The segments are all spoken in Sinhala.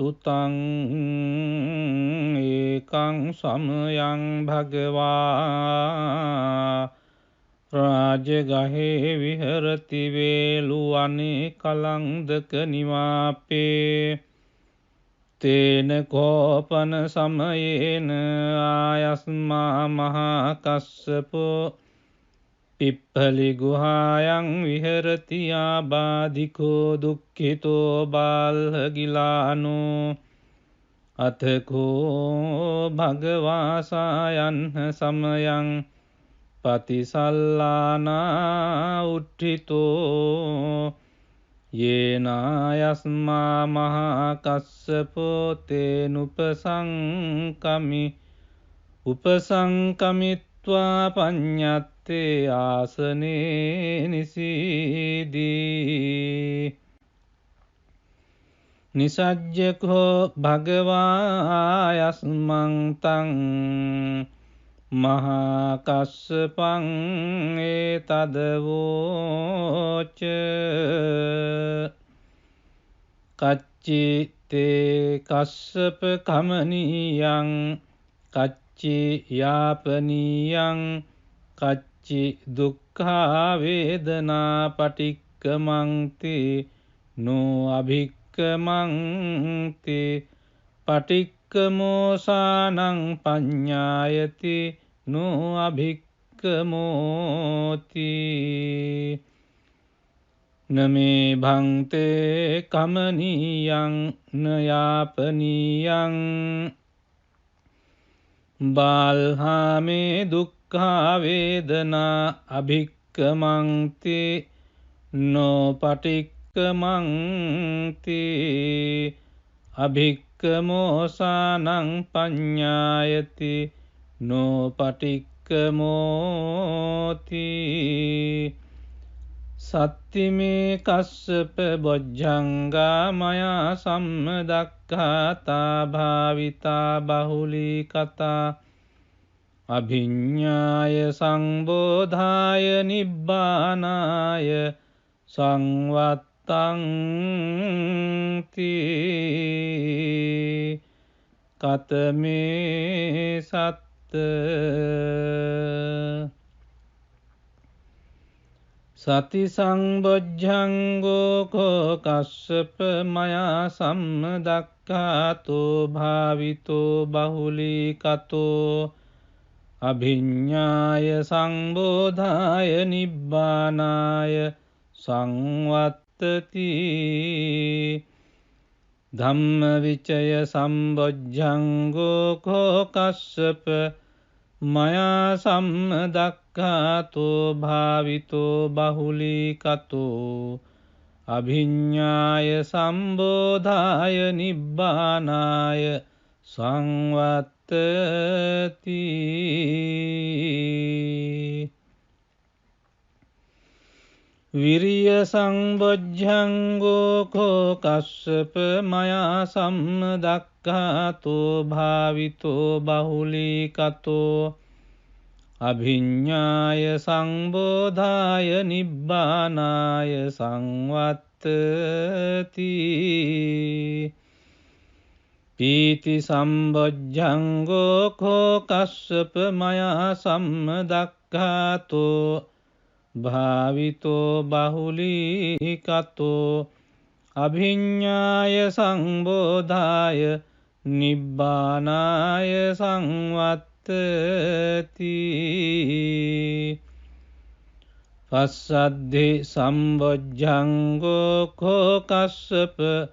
සුතං ඒකං සමයං භගවා රාජගහේ විහරති වේලුවනේ කලංදක නිවාපේ තේන කෝපන සමයේන ආයස්මා මහා කස්සපෝ පිප්පලි ගුහායන් විහරති ආබාධිකෝ දුක්ඛිතෝ බාල්හගිලානෝ අතකෝ භගවාසායන්හ සමයං පතිසල්ලානා උට්ඨිතෝ යේනායස්මා මහා කස්සපෝ තේනුපසංකමි උපසංකමිත්වා පඤ්ඤත්තේ ආසනේ නිසීදී නිසජ්ජකෝ භගවායස්මං තං මහා කස්සපං ඒතදවෝච කච්චි තේ කස්සප කමනීයං කච්චි යාපනීයං කච්චි දුක්ඛා වේදනා පටික්කමන්ති නෝ අභික්කමන්ති පටික්කමෝසානං පඤ්ඤායති නෝ අභික්කමෝති නමේ භන්තේ කමනීයං නයාපනීයං බාල්හාමේ දුක්ඛා වේදනා අභික්කමන්ති නෝ පටික්කමන්ති අභික්කමෝසානං පඤ්ඤායති නෝ පටික්කමෝති සත්තිමේ කස්සප බොජ්ජංගා මයා සම්මදක්ඛාතා භාවිතා බහුලී කතා අභිඤ්ඤාය සංබෝධාය නිබ්බානාය සංවත්තං තී කතමේ සත්ත සති සංබොජ්ජංගෝ කෝ කස්සප මයා සම්මදක්ඛාතෝ භාවිතෝ බහුලී කතෝ අභිඤ්ඤාය සංබෝධාය නිබ්බානාය සංවත්තති ධම්මවිචය සම්බොජ්ජංගෝ කෝ කස්සප මයා සම්මදක්ඛාතෝ භාවිතෝ බහුලී කතෝ අභිඤ්ඤාය සම්බෝධාය නිබ්බානාය සංවත්තති විරිය සංබොජ්ජංගෝ කෝ කස්සප මයා සම්මදක්ඛාතෝ භාවිතෝ බහුලී කතෝ අභිඤ්ඤාය සංබෝධාය නිබ්බානාය සංවත්තති පීති සම්බොජ්ජංගෝ කෝ කස්සප මයා සම්මදක්ඛාතෝ භාවිතෝ බහුලී කතෝ අභිඤ්ඤාය සංබෝධාය නිබ්බානාය සංවත්තති පස්සද්ධි සම්බොජ්ජංගෝ කෝ කස්සප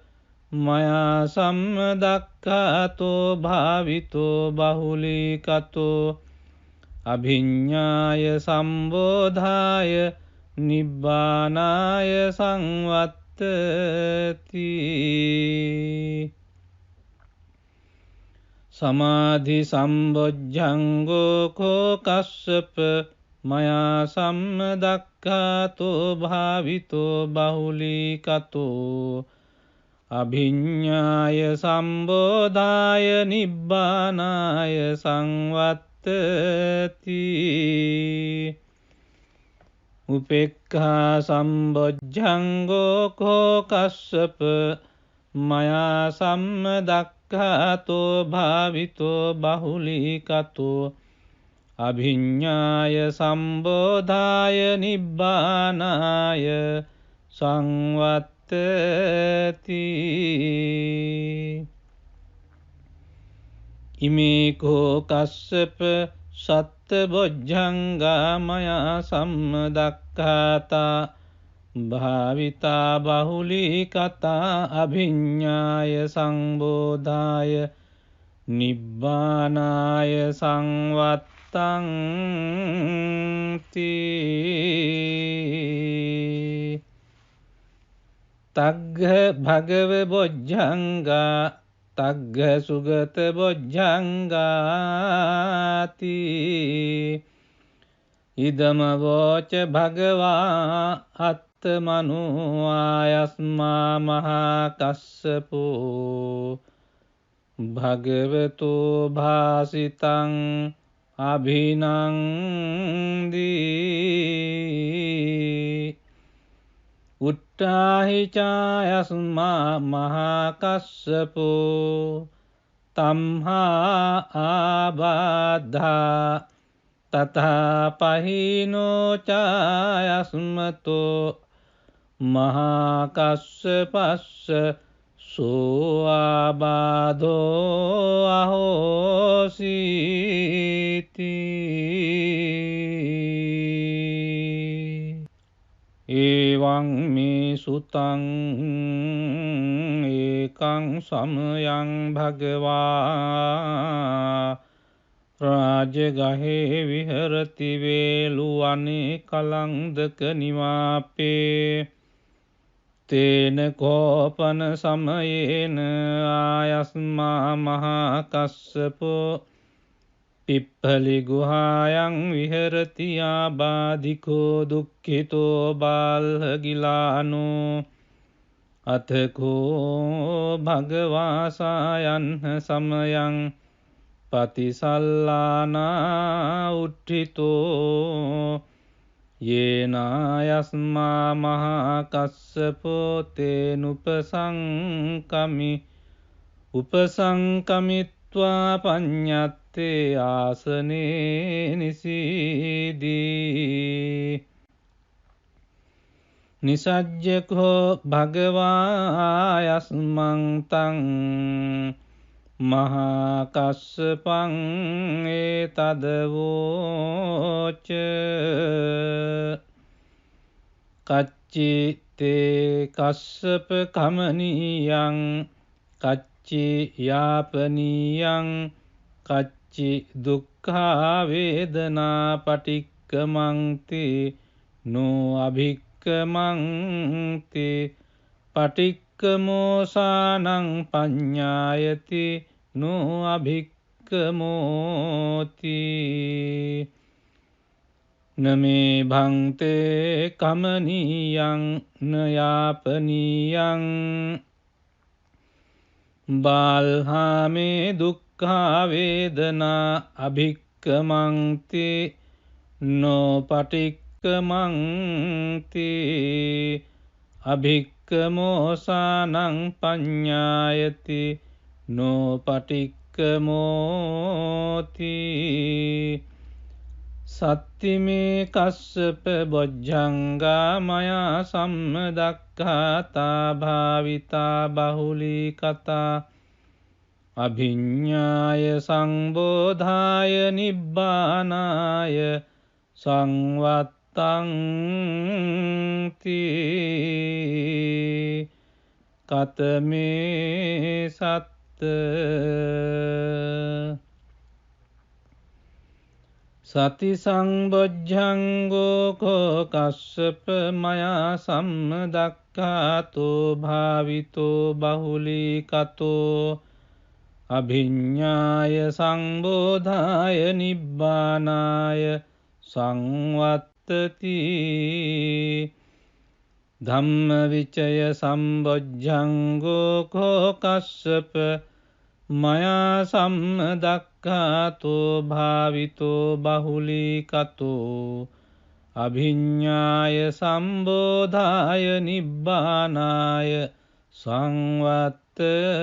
මයා සම්මදක්ඛාතෝ භාවිතෝ බහුලී කතෝ අභිඤ්ඤාය සම්බෝධාය නිබ්බානාය සංවත්තති සමාධි සම්බොජ්ජංගෝ කෝ කස්සප මයා සම්මදක්ඛාතෝ භාවිතෝ බහුලී කතෝ අභිඤ්ඤාය සම්බෝධාය නිබ්බානාය සංවත්තති උපේක්ඛා සම්බොජ්ජංගෝ කෝ කස්සප මයා සම්මදක්ඛාතෝ භාවිතෝ බහුලීකතෝ අභිඤ්ඤාය සම්බෝධාය නිබ්බානාය සංවත්තති ඉමේකෝ කස්සප සත්බොජ්ජංගා මයා සම්මදක්ඛාතා භාවිතා බහුලීකතා අභිඤ්ඤාය සංබෝධාය නිබ්බානාය සංවත්තං තග්ග භගව බොජ්ජංගා තග්ග සුගත බොජ්ජංගාති ඉදම වෝච භගවා අත්තමනු ආයස්මා මහා කස්සපෝ භගවතු භාසිතං අභිනන්දී උට්ටාහි චායස්මා මහා කස්සපෝ තම්හා ආබාධා තථා පහිනෝ චායස්මතෝ මහා කස්සපස්ස සෝ ආබාධෝ අහෝසීති එවං මේ සුතං ඒකං සමයං භගවා රාජගහේ විහරති වේලුවනේ කලංදක නිවාපේ තේන කෝපන සමයේන ආයස්මා මහා කස්සපෝ පිප්පලි ගුහායන් විහරති ආබාධිකෝ දුක්ඛිතෝ බාල්හගිලානෝ අතකෝ භගවාසායන් සමයං පතිසල්ලානා උට්ඨිතෝ යේනායස්මා මහා කස්සපෝ තේනුපසංකමි උපසංකමිත්වා පඤ්ඤත්තේ ආසනේ නිසීදී නිසජ්ජකෝ භගවායස්මං තං මහා කස්සපං ඒතදවෝච කච්චි තේ කස්සප කමනීයං කච්චි යාපනීයං කච්චි දුක්ඛා වේදනා පටික්කමන්ති නෝ අභික්කමන්ති පටික්කමෝසානං පඤ්ඤායති නෝ අභික්කමෝති නමේ භන්තේ කමනීයං නයාපනීයං බාල්හාමේ දුක්ඛා වේදනා අභික්කමන්ති නෝ පටික්කමන්ති අභික්කමෝසානං පඤ්ඤායති නෝ පටික්කමෝති සත්තිමේ කස්සප බොජ්ජංගා මයා සම්මදක්ඛාතා භාවිතා බහුලීකතා අභිඤ්ඤාය සංබෝධාය නිබ්බානාය සංවත්තං කතමේ සත්ත සති සංබොජ්ජංගෝ කෝ කස්සප මයා සම්මදක්ඛාතෝ භාවිතෝ බහුලීකතෝ අභිඤ්ඤාය සංබෝධාය නිබ්බානාය සංවත්තති ධම්මවිචය සම්බොජ්ජංගෝ කෝ කස්සප මයා සම්මදක්ඛාතෝ භාවිතෝ බහුලීකතෝ අභිඤ්ඤාය සම්බෝධාය නිබ්බානාය සංවත්තති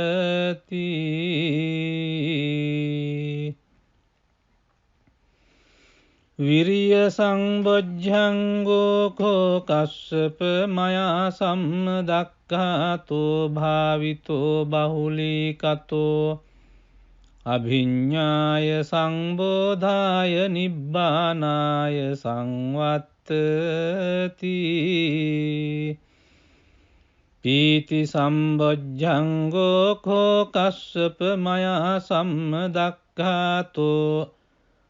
විරිය සම්බොජ්ජංගෝ කෝ කස්සප මයා සම්මදක්ඛාතෝ භාවිතෝ බහුලීකතෝ අභිඤ්ඤාය සංබෝධාය නිබ්බානාය සංවත්තති පීති සම්බොජ්ජංගෝ කෝ කස්සප මයා සම්මදක්ඛාතෝ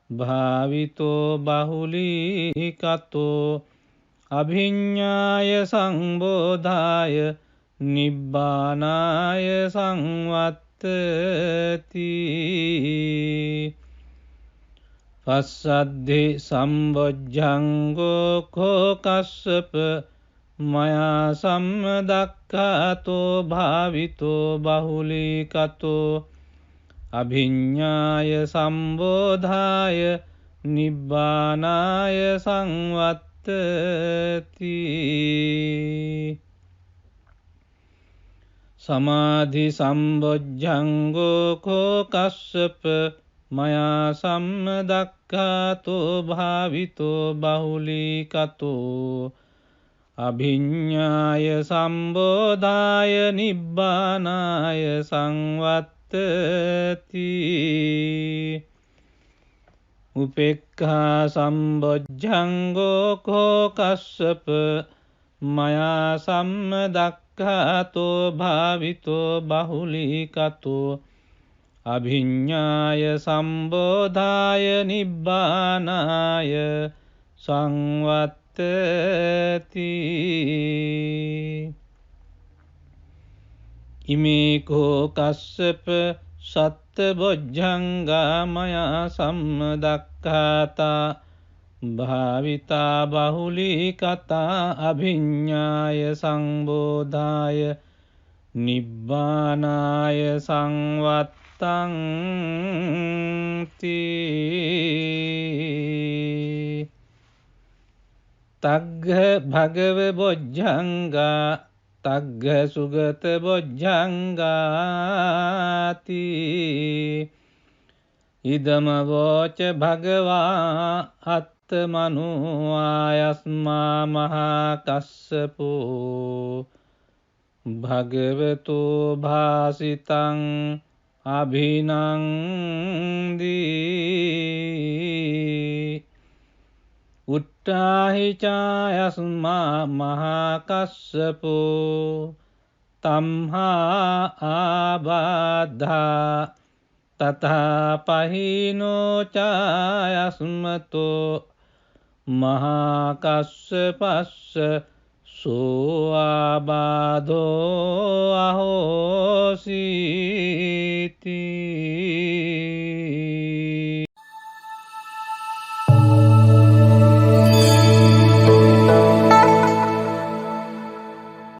භාවිතෝ බහුලීකතෝ අභිඤ්ඤාය සංබෝධාය නිබ්බානාය සංවත්තති පස්සද්ධි සම්බොජ්ජංගෝ කෝ කස්සප මයා සම්මදක්ඛාතෝ භාවිතෝ බහුලීකතෝ අභිඤ්ඤාය සම්බෝධාය නිබ්බානාය සංවත්තති සමාධි සම්බොජ්ජංගෝ කෝ කස්සප මයා සම්මදක්ඛාතෝ භාවිතෝ බහුලීකතෝ අභිඤ්ඤාය සම්බෝධාය නිබ්බානාය සංවත්තති උපේක්ඛා සම්බොජ්ජංගෝ කෝ කස්සප මයා සම්මදක්ඛාතෝ භාවිතෝ බහුලීකතෝ අභිඤ්ඤාය සම්බෝධාය නිබ්බානාය සංවත්තති ඉමේකෝ කස්සප සත්බොජ්ජංගා මයා සම්මදක්ඛාතා භාවිතා බහුලීකතා අභිඤ්ඤාය සංබෝධාය නිබ්බානාය සංවත්තංති තග්ග භගව බොජ්ජංගා තග්ග සුගත බොජ්ජංගාති ඉදම වෝච භගවා අත්තමනෝ ආයස්මා මහා කස්සපෝ භගවතු භාසිතං අභිනන්දී උට්ඨාහි චායස්මා මහා කස්සපෝ තම්හා ආබාධා තථා පහිනෝ චායස්මතෝ මහා කස්සපස්ස සෝ ආබාධෝ අහෝසීති